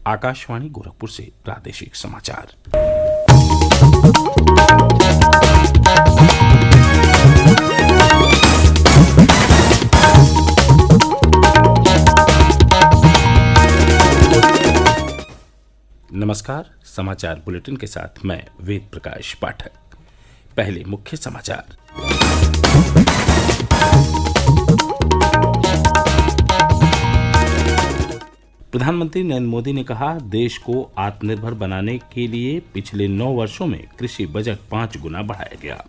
आकाशवाणी गोरखपुर से प्रादेशिक समाचार। नमस्कार, समाचार बुलेटिन के साथ मैं वेद प्रकाश पाठक। पहले मुख्य समाचार। प्रधानमंत्री नरेंद्र मोदी ने कहा, देश को आत्मनिर्भर बनाने के लिए पिछले 9 वर्षों में कृषि बजट 5 गुना बढ़ाया गया।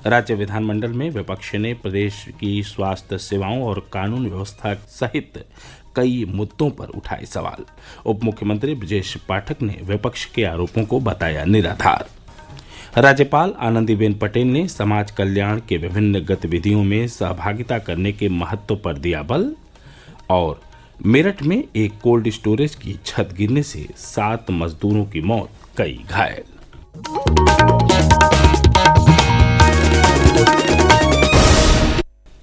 राज्य विधानमंडल में विपक्ष ने प्रदेश की स्वास्थ्य सेवाओं और कानून व्यवस्था सहित कई मुद्दों पर उठाए सवाल। उप मुख्यमंत्री ब्रजेश पाठक ने विपक्ष के आरोपों को बताया निराधार। राज्यपाल आनंदीबेन पटेल ने समाज कल्याण के विभिन्न गतिविधियों में सहभागिता करने के महत्व पर दिया बल। और मेरठ में एक कोल्ड स्टोरेज की छत गिरने से 7 मजदूरों की मौत, कई घायल।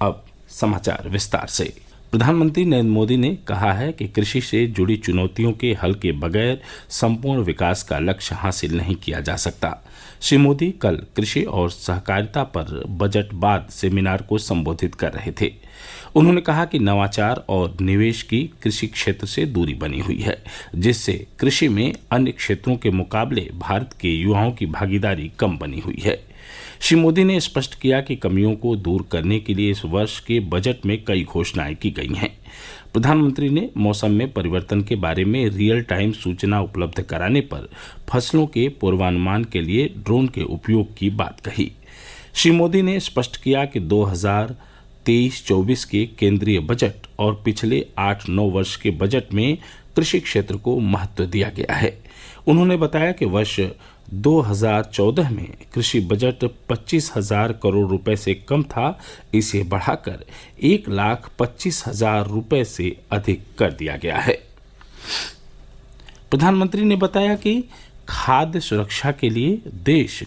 अब समाचार विस्तार से। प्रधानमंत्री नरेंद्र मोदी ने कहा है कि कृषि से जुड़ी चुनौतियों के हल के बगैर संपूर्ण विकास का लक्ष्य हासिल नहीं किया जा सकता। श्री मोदी कल कृषि और सहकारिता पर बजट बाद सेमिनार को संबोधित कर रहे थे। उन्होंने कहा कि नवाचार और निवेश की कृषि क्षेत्र से दूरी बनी हुई है, जिससे कृषि में अन्य क्षेत्रों के मुकाबले भारत के युवाओं की भागीदारी कम बनी हुई है। श्री मोदी ने स्पष्ट किया कि कमियों को दूर करने के लिए इस वर्ष के बजट में कई घोषणाएं की गई हैं। प्रधानमंत्री ने मौसम में परिवर्तन के बारे में रियल टाइम सूचना उपलब्ध कराने पर फसलों के पूर्वानुमान के लिए ड्रोन के उपयोग की बात कही। श्री मोदी ने स्पष्ट किया कि 2023-24 के केंद्रीय बजट और पिछले 8-9 वर्ष के बजट में कृषि क्षेत्र को महत्व दिया गया है। उन्होंने बताया कि वर्ष 2014 में कृषि बजट 25,000 करोड़ रुपए से कम था, इसे बढ़ाकर 1,25,000 रुपए से अधिक कर दिया गया है। प्रधानमंत्री ने बताया कि खाद्य सुरक्षा के लिए देश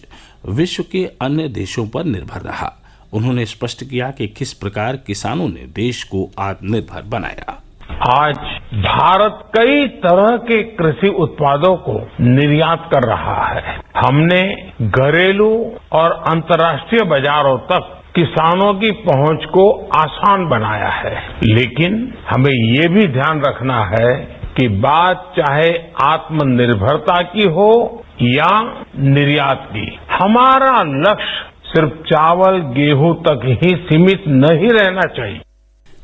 विश्व के अन्य देशों पर निर्भर रहा। उन्होंने स्पष्ट किया कि किस प्रकार किसानों ने देश को आत्मनिर्भर बनाया। आज भारत कई तरह के कृषि उत्पादों को निर्यात कर रहा है। हमने घरेलू और अंतर्राष्ट्रीय बाजारों तक किसानों की पहुंच को आसान बनाया है, लेकिन हमें ये भी ध्यान रखना है कि बात चाहे आत्मनिर्भरता की हो या निर्यात की, हमारा लक्ष्य सिर्फ चावल गेहूं तक ही सीमित नहीं रहना चाहिए।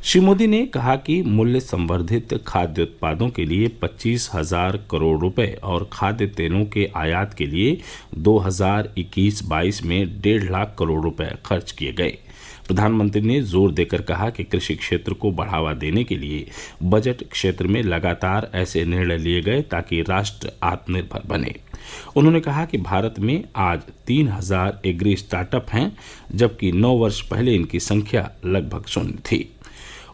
श्री मोदी ने कहा कि मूल्य संवर्धित खाद्य उत्पादों के लिए 25,000 करोड़ रुपए और खाद्य तेलों के आयात के लिए 2021-22 में 1.5 लाख करोड़ रुपए खर्च किए गए। प्रधानमंत्री ने जोर देकर कहा कि कृषि क्षेत्र को बढ़ावा देने के लिए बजट क्षेत्र में लगातार ऐसे निर्णय लिए गए ताकि राष्ट्र आत्मनिर्भर बने। उन्होंने कहा कि भारत में आज 3,000 एग्री स्टार्टअप हैं, जबकि 9 वर्ष पहले इनकी संख्या लगभग 0 थी।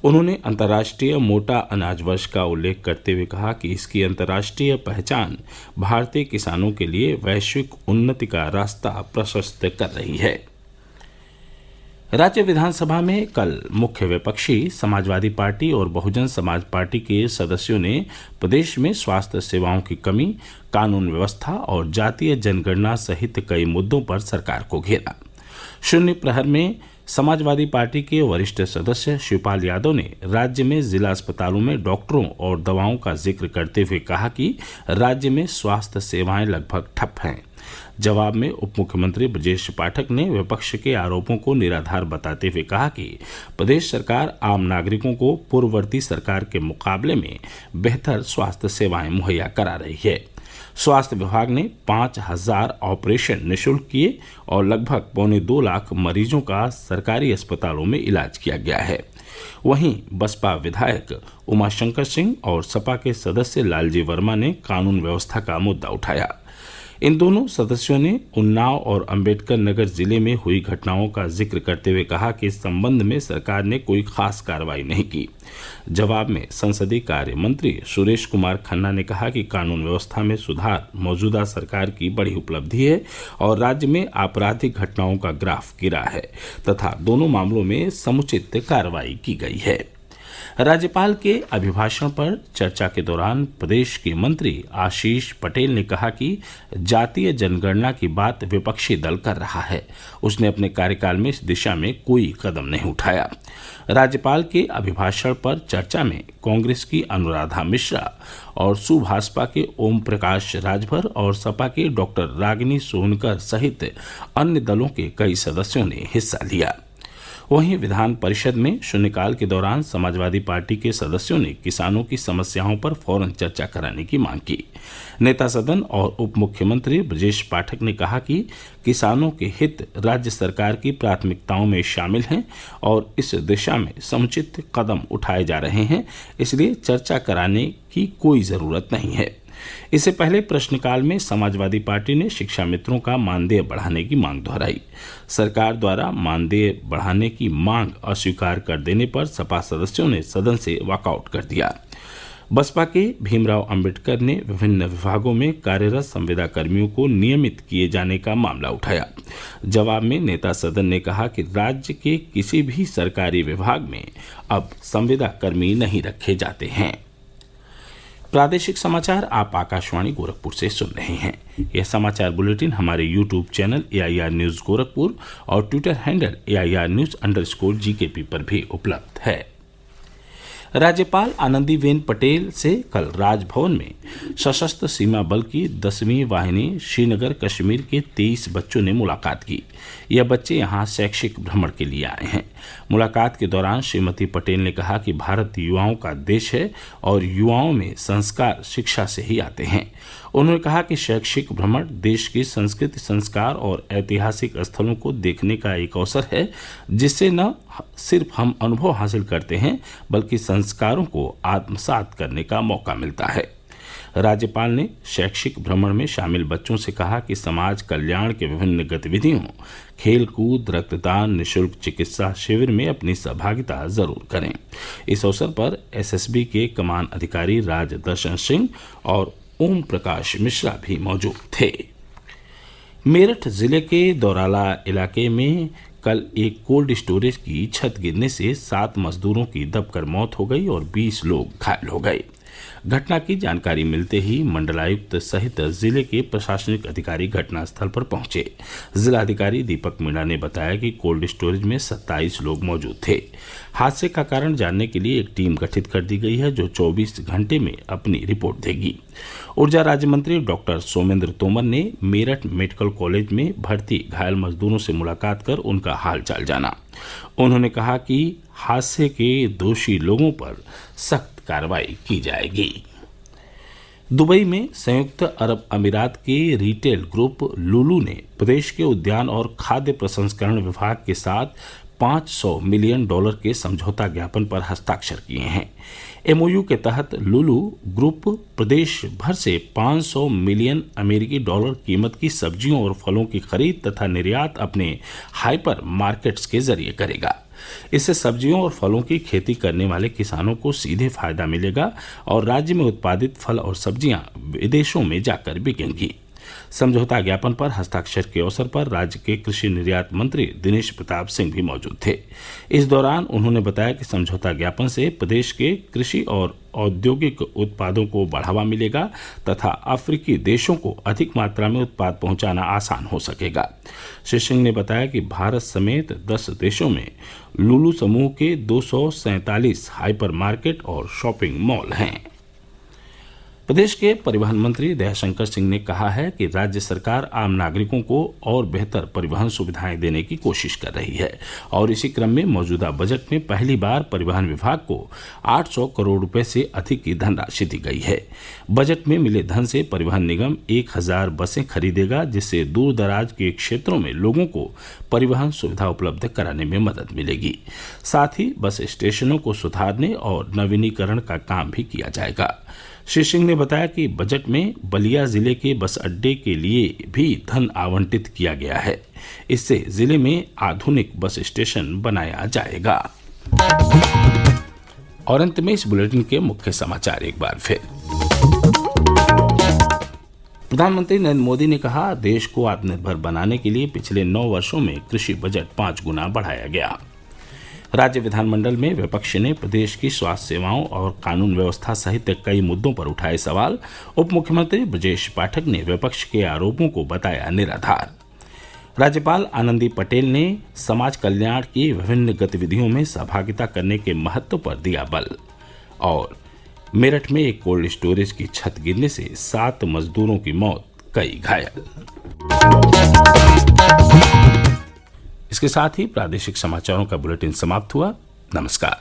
उन्होंने अंतर्राष्ट्रीय मोटा अनाज वर्ष का उल्लेख करते हुए कहा कि इसकी अंतर्राष्ट्रीय पहचान भारतीय किसानों के लिए वैश्विक उन्नति का रास्ता प्रशस्त कर रही है। राज्य विधानसभा में कल मुख्य विपक्षी समाजवादी पार्टी और बहुजन समाज पार्टी के सदस्यों ने प्रदेश में स्वास्थ्य सेवाओं की कमी, कानून व्यवस्था और जातीय जनगणना सहित कई मुद्दों पर सरकार को घेरा। शून्य प्रहर में समाजवादी पार्टी के वरिष्ठ सदस्य शिवपाल यादव ने राज्य में जिला अस्पतालों में डॉक्टरों और दवाओं का जिक्र करते हुए कहा कि राज्य में स्वास्थ्य सेवाएं लगभग ठप हैं। जवाब में उप मुख्यमंत्री ब्रजेश पाठक ने विपक्ष के आरोपों को निराधार बताते हुए कहा कि प्रदेश सरकार आम नागरिकों को पूर्ववर्ती सरकार के मुकाबले में बेहतर स्वास्थ्य सेवाएं मुहैया करा रही है। स्वास्थ्य विभाग ने 5,000 ऑपरेशन निःशुल्क किए और लगभग 1.25 लाख मरीजों का सरकारी अस्पतालों में इलाज किया गया है। वहीं बसपा विधायक उमाशंकर सिंह और सपा के सदस्य लालजी वर्मा ने कानून व्यवस्था का मुद्दा उठाया। इन दोनों सदस्यों ने उन्नाव और अंबेडकर नगर जिले में हुई घटनाओं का जिक्र करते हुए कहा कि इस संबंध में सरकार ने कोई खास कार्रवाई नहीं की। जवाब में संसदीय कार्य मंत्री सुरेश कुमार खन्ना ने कहा कि कानून व्यवस्था में सुधार मौजूदा सरकार की बड़ी उपलब्धि है और राज्य में आपराधिक घटनाओं का ग्राफ गिरा है तथा दोनों मामलों में समुचित कार्रवाई की गई है। राज्यपाल के अभिभाषण पर चर्चा के दौरान प्रदेश के मंत्री आशीष पटेल ने कहा कि जातीय जनगणना की बात विपक्षी दल कर रहा है। उसने अपने कार्यकाल में इस दिशा में कोई कदम नहीं उठाया। राज्यपाल के अभिभाषण पर चर्चा में कांग्रेस की अनुराधा मिश्रा और सुभाषपा के ओम प्रकाश राजभर और सपा के डॉक्टर रागिनी सोनकर सहित अन्य दलों के कई सदस्यों ने हिस्सा लिया। वहीं विधान परिषद में शून्यकाल के दौरान समाजवादी पार्टी के सदस्यों ने किसानों की समस्याओं पर फौरन चर्चा कराने की मांग की। नेता सदन और उप मुख्यमंत्री ब्रजेश पाठक ने कहा कि किसानों के हित राज्य सरकार की प्राथमिकताओं में शामिल हैं और इस दिशा में समुचित कदम उठाए जा रहे हैं, इसलिए चर्चा कराने की कोई जरूरत नहीं है। इससे पहले प्रश्नकाल में समाजवादी पार्टी ने शिक्षा मित्रों का मानदेय बढ़ाने की मांग दोहराई। सरकार द्वारा मानदेय बढ़ाने की मांग अस्वीकार कर देने पर सपा सदस्यों ने सदन से वॉकआउट कर दिया। बसपा के भीमराव अंबेडकर ने विभिन्न विभागों में कार्यरत संविदा कर्मियों को नियमित किए जाने का मामला उठाया। जवाब में नेता सदन ने कहा कि राज्य के किसी भी सरकारी विभाग में अब संविदा कर्मी नहीं रखे जाते हैं। प्रादेशिक समाचार आप आकाशवाणी गोरखपुर से सुन रहे हैं। यह समाचार बुलेटिन हमारे YouTube channel AIR news Gorakhpur और ट्विटर हैंडल AIR News_GKP पर भी उपलब्ध है। राज्यपाल आनंदीबेन पटेल से कल राजभवन में सशस्त्र सीमा बल की 10वीं वाहिनी श्रीनगर कश्मीर के 23 बच्चों ने मुलाकात की। यह बच्चे यहाँ शैक्षिक भ्रमण के लिए आए हैं। मुलाकात के दौरान श्रीमती पटेल ने कहा कि भारत युवाओं का देश है और युवाओं में संस्कार शिक्षा से ही आते हैं। उन्होंने कहा कि शैक्षिक भ्रमण देश की संस्कृति, संस्कार और ऐतिहासिक स्थलों को देखने का एक अवसर है, जिससे न सिर्फ हम अनुभव हासिल करते हैं बल्कि संस्कारों को आत्मसात करने का मौका मिलता है। राज्यपाल ने शैक्षिक भ्रमण में शामिल बच्चों से कहा कि समाज कल्याण के विभिन्न गतिविधियों, खेल कूद, रक्तदान, निःशुल्क चिकित्सा शिविर में अपनी सहभागिता जरूर करें। इस अवसर पर SSB के कमान अधिकारी राजदर्शन सिंह और ओम प्रकाश मिश्रा भी मौजूद थे। मेरठ जिले के दौराला इलाके में कल एक कोल्ड स्टोरेज की छत गिरने से 7 मजदूरों की दबकर मौत हो गई और 20 लोग घायल हो गए। घटना की जानकारी मिलते ही मंडलायुक्त सहित जिले के प्रशासनिक अधिकारी घटनास्थल पर पहुंचे। जिलाधिकारी दीपक मीणा ने बताया कि कोल्ड स्टोरेज में 27 लोग मौजूद थे। हादसे का कारण जानने के लिए एक टीम गठित कर दी गई है, जो 24 घंटे में अपनी रिपोर्ट देगी। ऊर्जा राज्य मंत्री डॉक्टर सोमेंद्र तोमर ने मेरठ मेडिकल कॉलेज में भर्ती घायल मजदूरों से मुलाकात कर उनका हालचाल जाना। उन्होंने कहा कि हादसे के दोषी लोगों पर सख्त कार्रवाई की जाएगी। दुबई में संयुक्त अरब अमीरात के रिटेल ग्रुप लुलू ने प्रदेश के उद्यान और खाद्य प्रसंस्करण विभाग के साथ $500 मिलियन के समझौता ज्ञापन पर हस्ताक्षर किए हैं। MOU के तहत लुलू ग्रुप प्रदेश भर से $500 मिलियन अमेरिकी कीमत की सब्जियों और फलों की खरीद तथा निर्यात अपने हाइपर मार्केट्स के जरिए करेगा। इससे सब्जियों और फलों की खेती करने वाले किसानों को सीधे फायदा मिलेगा और राज्य में उत्पादित फल और सब्जियां विदेशों में जाकर बिकेंगी। समझौता ज्ञापन पर हस्ताक्षर के अवसर पर राज्य के कृषि निर्यात मंत्री दिनेश प्रताप सिंह भी मौजूद थे। इस दौरान उन्होंने बताया कि समझौता ज्ञापन से प्रदेश के कृषि और औद्योगिक उत्पादों को बढ़ावा मिलेगा तथा अफ्रीकी देशों को अधिक मात्रा में उत्पाद पहुंचाना आसान हो सकेगा। श्री सिंह ने बताया कि भारत समेत 10 देशों में लुलू समूह के 247 हाइपर मार्केट और शॉपिंग मॉल हैं। प्रदेश के परिवहन मंत्री दयाशंकर सिंह ने कहा है कि राज्य सरकार आम नागरिकों को और बेहतर परिवहन सुविधाएं देने की कोशिश कर रही है और इसी क्रम में मौजूदा बजट में पहली बार परिवहन विभाग को 800 करोड़ रुपए से अधिक की धनराशि दी गई है। बजट में मिले धन से परिवहन निगम 1000 बसें खरीदेगा, जिससे दूर दराज के क्षेत्रों में लोगों को परिवहन सुविधा उपलब्ध कराने में मदद मिलेगी। साथ ही बस स्टेशनों को सुधारने और नवीनीकरण का काम भी किया जाएगा। श्री सिंह ने बताया कि बजट में बलिया जिले के बस अड्डे के लिए भी धन आवंटित किया गया है। इससे जिले में आधुनिक बस स्टेशन बनाया जाएगा। और अंत में इस बुलेटिन के मुख्य समाचार एक बार फिर। प्रधानमंत्री नरेंद्र मोदी ने कहा, देश को आत्मनिर्भर बनाने के लिए पिछले 9 वर्षों में कृषि बजट 5 गुना बढ़ाया गया। राज्य विधानमंडल में विपक्ष ने प्रदेश की स्वास्थ्य सेवाओं और कानून व्यवस्था सहित कई मुद्दों पर उठाए सवाल। उप मुख्यमंत्री ब्रजेश पाठक ने विपक्ष के आरोपों को बताया निराधार। राज्यपाल आनंदी पटेल ने समाज कल्याण की विभिन्न गतिविधियों में सहभागिता करने के महत्व पर दिया बल। और मेरठ में एक कोल्ड स्टोरेज की छत गिरने से 7 मजदूरों की मौत, कई घायल। इसके साथ ही प्रादेशिक समाचारों का बुलेटिन समाप्त हुआ। नमस्कार।